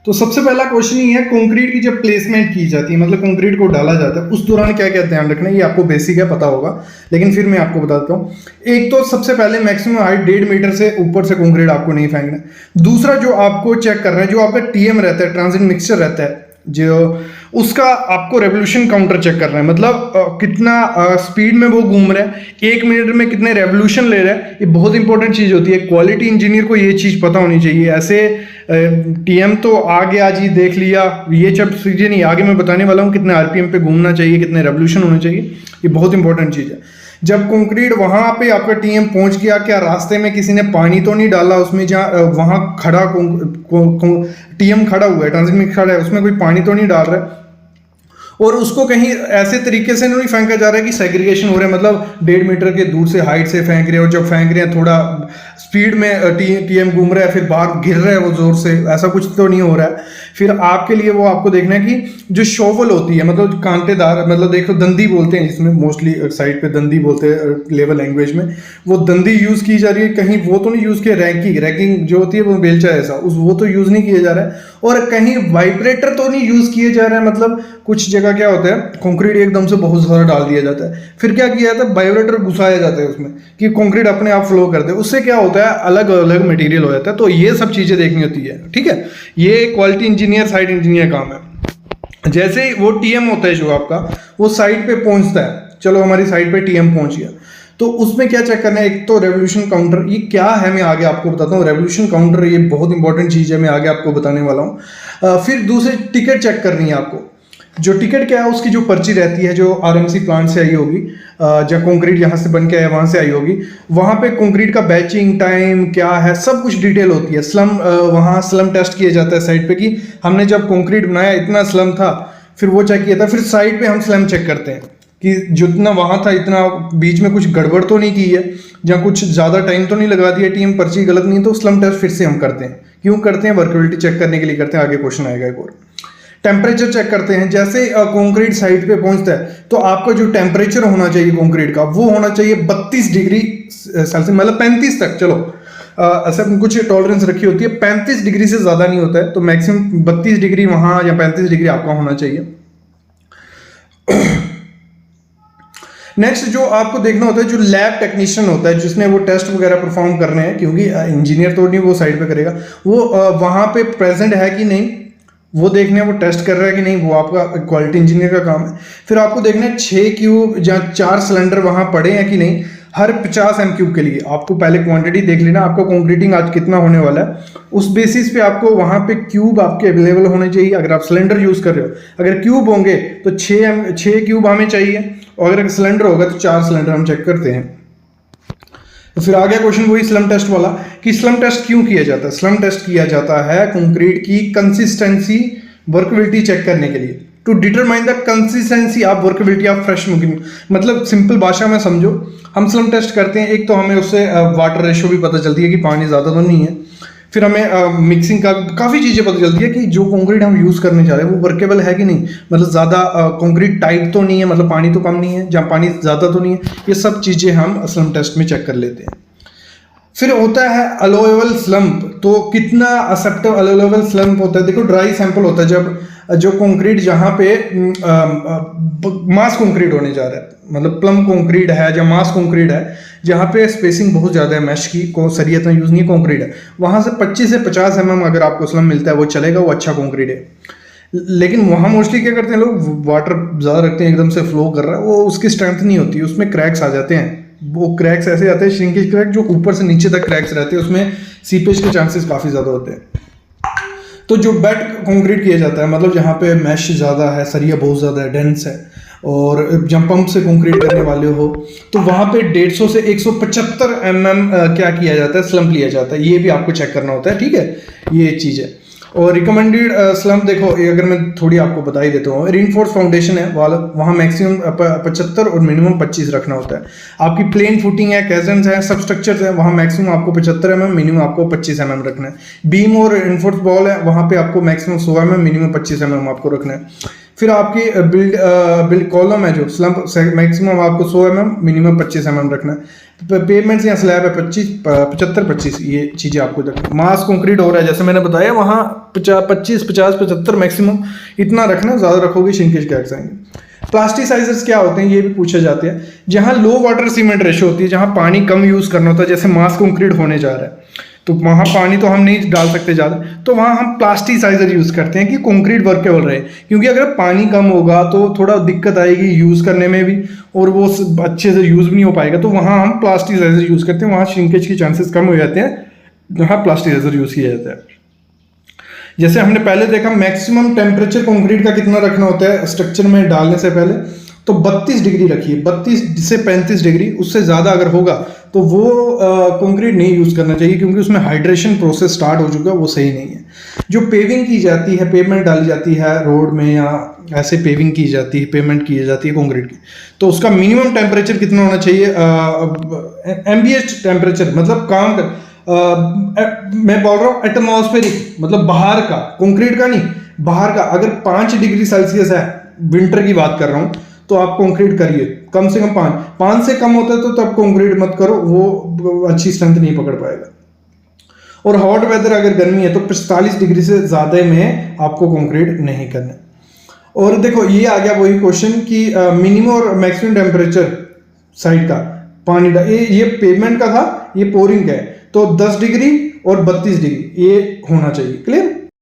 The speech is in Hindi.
तो सबसे पहला क्वेश्चन ये है, कंक्रीट की जब प्लेसमेंट की जाती है, मतलब कंक्रीट को डाला जाता है, उस दौरान क्या क्या ध्यान रखना है। ये आपको बेसिक है, पता होगा, लेकिन फिर मैं आपको बताता हूँ। एक तो सबसे पहले मैक्सिमम हाइट 1.5 मीटर से ऊपर से कंक्रीट आपको नहीं फेंकना है। दूसरा जो आपको चेक करना है, जो आपका टीएम रहता है, ट्रांजिट मिक्सचर रहता है, जो उसका आपको रेवोल्यूशन काउंटर चेक करना है, मतलब कितना स्पीड में वो घूम रहा है, 1 मिनट में कितने रेवोल्यूशन ले रहा है। ये बहुत इंपॉर्टेंट चीज़ होती है, क्वालिटी इंजीनियर को ये चीज़ पता होनी चाहिए। ऐसे टीएम तो आगे आज ही देख लिया, ये सब चीज़ें नहीं, आगे मैं बताने वाला हूँ कितने आरपीएम पे घूमना चाहिए, कितने रेवोल्यूशन होने चाहिए। ये बहुत इंपॉर्टेंट चीज़ है। जब कंक्रीट वहां पे आपका टीएम पहुंच गया, क्या रास्ते में किसी ने पानी तो नहीं डाला उसमें, जहाँ वहां खड़ा टीएम खड़ा हुआ है, ट्रांजिट में खड़ा है, उसमें कोई पानी तो नहीं डाल रहा है, और उसको कहीं ऐसे तरीके से नहीं फेंका जा रहा है कि सेग्रीगेशन हो रहा है, मतलब 1.5 मीटर के दूर से हाइट से फेंक रहे हैं, और जब फेंक रहे हैं थोड़ा स्पीड में टीएम घूम रहा है, फिर बाहर गिर रहा है वो जोर से, ऐसा कुछ तो नहीं हो रहा है। फिर आपके लिए वो आपको देखना है कि जो शोवल होती है, मतलब कांटेदार, मतलब देखो दंदी बोलते हैं जिसमें, मोस्टली साइड पे दंदी बोलते हैं लेवल लैंग्वेज में, वो दंदी यूज की जा रही है, कहीं वो तो नहीं यूज किया, रैकिंग जो होती है वो बेलचा ऐसा, वो तो यूज नहीं किया जा रहा है, और कहीं वाइब्रेटर तो नहीं यूज किए जा रहे हैं। मतलब कुछ जगह क्या होता है, कंक्रीट एकदम से बहुत ज़्यादा डाल दिया जाता है, फिर क्या किया जाता है, वाइब्रेटर घुसाया जाता है उसमें कि कंक्रीट अपने आप फ्लो कर दे, उससे क्या होता है, अलग अलग मटेरियल हो जाता है। तो ये सब चीज़ें देखनी होती है, ठीक है। ये क्वालिटी इंजीनियर, साइट इंजीनियर काम है। जैसे ही वो टीएम होता है जो आपका, वो साइट पे पहुंचता है, चलो हमारी साइट पे टीएम पहुंच गया, तो उसमें क्या चेक करना है, एक तो रेवोल्यूशन काउंटर, ये क्या है मैं आगे आपको बताता हूँ। रेवोल्यूशन काउंटर ये बहुत इंपॉर्टेंट चीज़ है, मैं आगे आपको बताने वाला हूँ। फिर दूसरी टिकट चेक करनी है आपको। जो टिकट क्या है, उसकी जो पर्ची रहती है, जो आरएमसी प्लांट से आई होगी, जब कंक्रीट यहाँ से बन के आया वहाँ से आई होगी, वहाँ पे कंक्रीट का बैचिंग टाइम क्या है, सब कुछ डिटेल होती है। स्लम, वहाँ स्लम टेस्ट किया जाता है साइट पे कि हमने जब कंक्रीट बनाया इतना स्लम था, फिर वो चेक किया था। फिर साइट पे हम स्लम चेक करते हैं कि जितना वहाँ था इतना बीच में कुछ गड़बड़ तो नहीं की है, या कुछ ज़्यादा टाइम तो नहीं लगा दिया, टीम पर्ची गलत नहीं, तो स्लम टेस्ट फिर से हम करते हैं। क्यों करते हैं? वर्कबिलिटी चेक करने के लिए करते हैं, आगे क्वेश्चन आएगा एक और। टेम्परेचर चेक करते हैं, जैसे कंक्रीट साइट पे पहुंचता है तो आपका जो टेम्परेचर होना चाहिए कंक्रीट का, वो होना चाहिए 32 डिग्री सेल्सियस, मतलब 35 तक, चलो ऐसा कुछ टॉलरेंस रखी होती है, 35 डिग्री से ज़्यादा नहीं होता है, तो मैक्सिमम 32 डिग्री वहाँ या 35 डिग्री आपका होना चाहिए। नेक्स्ट जो आपको देखना होता है, जो लैब टेक्नीशियन होता है, जिसने वो टेस्ट वगैरह परफॉर्म करने हैं, क्योंकि इंजीनियर तो नहीं वो साइड पे करेगा, वो वहाँ पे प्रेजेंट है कि नहीं वो देखने हैं, वो टेस्ट कर रहा है कि नहीं, वो आपका क्वालिटी इंजीनियर का काम है। फिर आपको देखना है 6 क्यूब या 4 सिलेंडर वहाँ पड़े हैं कि नहीं, हर 50 एम क्यूब के लिए। आपको पहले क्वांटिटी देख लेना, आपको कंक्रीटिंग आज कितना होने वाला है, उस बेसिस पे आपको वहाँ पे क्यूब आपके अवेलेबल होने चाहिए। अगर आप सिलेंडर यूज़ कर रहे हो, अगर क्यूब होंगे तो 6 क्यूब हमें चाहिए, और अगर सिलेंडर होगा तो 4 सिलेंडर हम चेक करते हैं। तो फिर आ गया क्वेश्चन वही स्लम टेस्ट वाला, कि स्लम टेस्ट क्यों किया जाता है। स्लम टेस्ट किया जाता है कंक्रीट की कंसिस्टेंसी, वर्कबिलिटी चेक करने के लिए, to determine the consistency of workability of fresh मुगिंग। मतलब सिंपल भाषा में समझो, हम स्लम टेस्ट करते हैं, एक तो हमें उससे वाटर रेशो भी पता चलती है कि पानी ज़्यादा तो नहीं है, फिर हमें मिक्सिंग का काफ़ी चीज़ें पता चलती है कि जो कंक्रीट हम यूज़ करने जा रहे हैं वो वर्केबल है कि नहीं, मतलब ज़्यादा कंक्रीट टाइट तो नहीं है, मतलब पानी तो कम नहीं है, जहाँ पानी ज़्यादा तो नहीं है, ये सब चीज़ें हम स्लम टेस्ट में चेक कर लेते हैं। फिर होता है अलोएबल स्लम्प, तो कितना एक्सेप्टेबल अलोएबल स्लम्प होता है। देखो ड्राई सैंपल होता है, जब जो कंक्रीट जहाँ पे मास कंक्रीट होने जा रहा है, मतलब प्लम कंक्रीट है या मास कंक्रीट है, जहाँ पे स्पेसिंग बहुत ज़्यादा है, मैश की को सरिया इतना यूज़ नहीं कंक्रीट है, वहाँ से 25 से 50 mm अगर आपको स्लम मिलता है वो चलेगा, वो अच्छा कंक्रीट है। लेकिन वहाँ मोस्टली क्या करते हैं लोग, वाटर ज़्यादा रखते हैं, एकदम से फ्लो कर रहा है, वो उसकी स्ट्रेंथ नहीं होती, उसमें क्रैक्स आ जाते हैं। वो क्रैक्स ऐसे आते हैं, श्रिंकेज क्रैक, जो ऊपर से नीचे तक क्रैक्स रहते हैं, उसमें सीपेज के चांसेस काफ़ी ज़्यादा होते हैं। तो जो बेड कंक्रीट किया जाता है, मतलब जहाँ पे मैश ज़्यादा है, सरिया बहुत ज़्यादा है, डेंस है, और जब पंप से कंक्रीट करने वाले हो, तो वहाँ पे 150 से 175 mm क्या किया जाता है, स्लम्प लिया जाता है। ये भी आपको चेक करना होता है, ठीक है, ये चीज़ है। और रिकमेंडेड स्लम्प देखो, अगर मैं थोड़ी आपको बता ही देता हूँ, रीइंफोर्स फाउंडेशन है वाला, वहाँ मैक्सिमम 75 और मिनिमम 25 रखना होता है। आपकी प्लेन फुटिंग है, कैजन्स है, सब स्ट्रक्चर्स है, वहाँ मैक्सिमम आपको 75 mm, मिनिमम आपको 25 mm रखना है। बीम और इनफोर्स बॉल है, वहाँ पे आपको मैक्सिमम 100 mm, मिनिमम 25 mm आपको रखना है। फिर आपकी बिल्ड कॉलम है जो स्लम्प, मैक्सिमम आपको 100 mm, मिनिमम 25 mm रखना है। पेमेंट्स या स्लैब है 75 ये चीज़ें आपको रखनी। मास कंक्रीट हो रहा है जैसे मैंने बताया, वहाँ 25 50 75 मैक्सिमम इतना रखना, ज़्यादा रखोगे श्रिंकेज क्रैक्स आएंगे। प्लास्टिसाइजर्स क्या होते हैं ये भी पूछे जाते हैं। जहाँ लो वाटर सीमेंट रेशो होती है, जहाँ पानी कम यूज़ करना होता है, जैसे मास कंक्रीट होने जा रहा है तो वहाँ पानी तो हम नहीं डाल सकते ज़्यादा, तो वहाँ हम प्लास्टिसाइजर यूज़ करते हैं कि कंक्रीट वर्केबल रहे। क्योंकि अगर पानी कम होगा तो थोड़ा दिक्कत आएगी यूज़ करने में भी, और वो अच्छे से यूज़ भी नहीं हो पाएगा, तो वहाँ हम प्लास्टिसाइजर यूज़ करते हैं। वहाँ श्रिंकेज की चांसेस कम हो जाते हैं जहाँ प्लास्टिसाइजर यूज़ किया जाता है। जैसे हमने पहले देखा मैक्सिमम टेम्परेचर कंक्रीट का कितना रखना होता है स्ट्रक्चर में डालने से पहले, तो 32 डिग्री रखिए, 32 से 35 डिग्री। उससे ज़्यादा अगर होगा तो वो कंक्रीट नहीं यूज़ करना चाहिए, क्योंकि उसमें हाइड्रेशन प्रोसेस स्टार्ट हो चुका है, वो सही नहीं है। जो पेविंग की जाती है, पेमेंट डाली जाती है रोड में या ऐसे पेविंग की जाती है, पेमेंट की जाती है कंक्रीट की, तो उसका मिनिमम टेम्परेचर कितना होना चाहिए? एम्बिएंट टेम्परेचर, मतलब काम कर मैं बोल रहा हूँ एटमॉस्फेरिक, मतलब बाहर का, कंक्रीट का नहीं, बाहर का। अगर 5 डिग्री सेल्सियस है, विंटर की बात कर रहा हूँ, तो आप कंक्रीट करिए कम से कम 5 से कम होता है तो तब कंक्रीट मत करो, वो अच्छी स्ट्रेंथ नहीं पकड़ पाएगा। और हॉट वेदर अगर गर्मी है तो 45 डिग्री से ज़्यादा में आपको कंक्रीट नहीं करना। और देखो ये आ गया वही क्वेश्चन कि मिनिमम और मैक्सिमम टेम्परेचर साइड का पानी का, ये पेवमेंट का था, ये पोरिंग का है, तो 10 डिग्री और 32 डिग्री ये होना चाहिए। क्लियर?